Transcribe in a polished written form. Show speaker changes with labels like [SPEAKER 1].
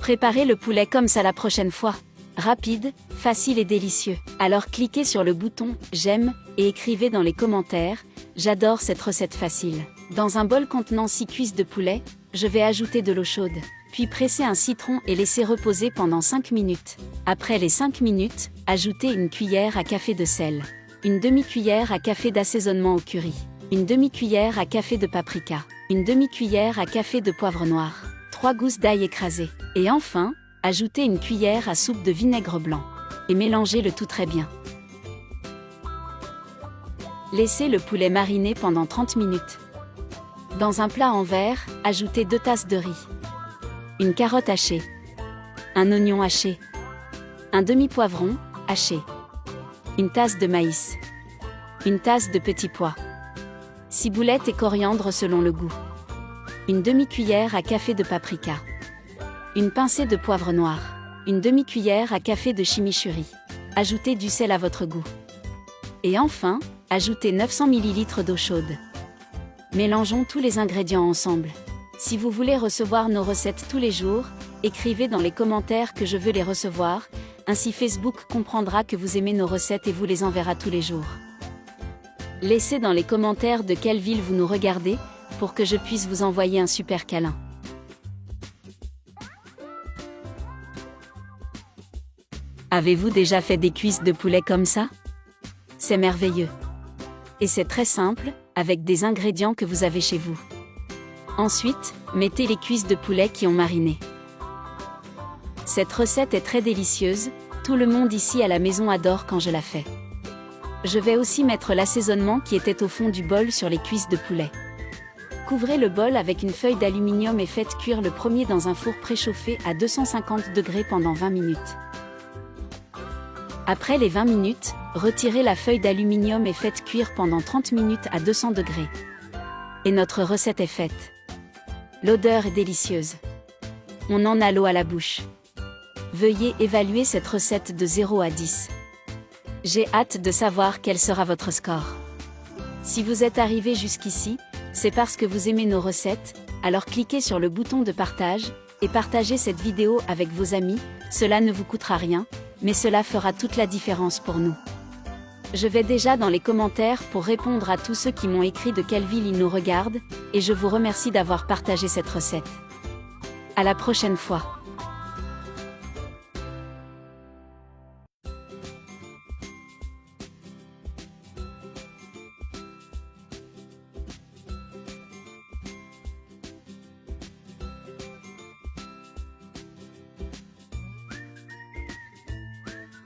[SPEAKER 1] Préparez le poulet comme ça la prochaine fois. Rapide, facile et délicieux. Alors cliquez sur le bouton « J'aime » et écrivez dans les commentaires « J'adore cette recette facile ». Dans un bol contenant 6 cuisses de poulet, je vais ajouter de l'eau chaude. Puis presser un citron et laisser reposer pendant 5 minutes. Après les 5 minutes, ajoutez une cuillère à café de sel, une demi-cuillère à café d'assaisonnement au curry, une demi-cuillère à café de paprika, une demi-cuillère à café de poivre noir, 3 gousses d'ail écrasées. Et enfin, ajoutez une cuillère à soupe de vinaigre blanc. Et mélangez le tout très bien. Laissez le poulet mariner pendant 30 minutes. Dans un plat en verre, ajoutez 2 tasses de riz, une carotte hachée, un oignon haché, un demi-poivron haché, une tasse de maïs, une tasse de petits pois, ciboulette et coriandre selon le goût, une demi-cuillère à café de paprika, une pincée de poivre noir, une demi-cuillère à café de chimichurri. Ajoutez du sel à votre goût. Et enfin, ajoutez 900 ml d'eau chaude. Mélangeons tous les ingrédients ensemble. Si vous voulez recevoir nos recettes tous les jours, écrivez dans les commentaires que je veux les recevoir, ainsi Facebook comprendra que vous aimez nos recettes et vous les enverra tous les jours. Laissez dans les commentaires de quelle ville vous nous regardez, pour que je puisse vous envoyer un super câlin. Avez-vous déjà fait des cuisses de poulet comme ça? C'est merveilleux. Et c'est très simple, avec des ingrédients que vous avez chez vous. Ensuite, mettez les cuisses de poulet qui ont mariné. Cette recette est très délicieuse, tout le monde ici à la maison adore quand je la fais. Je vais aussi mettre l'assaisonnement qui était au fond du bol sur les cuisses de poulet. Couvrez le bol avec une feuille d'aluminium et faites cuire le premier dans un four préchauffé à 250 degrés pendant 20 minutes. Après les 20 minutes, retirez la feuille d'aluminium et faites cuire pendant 30 minutes à 200 degrés. Et notre recette est faite. L'odeur est délicieuse. On en a l'eau à la bouche. Veuillez évaluer cette recette de 0 à 10. J'ai hâte de savoir quel sera votre score. Si vous êtes arrivé jusqu'ici, c'est parce que vous aimez nos recettes, alors cliquez sur le bouton de partage, et partagez cette vidéo avec vos amis, cela ne vous coûtera rien, mais cela fera toute la différence pour nous. Je vais déjà dans les commentaires pour répondre à tous ceux qui m'ont écrit de quelle ville ils nous regardent, et je vous remercie d'avoir partagé cette recette. À la prochaine fois.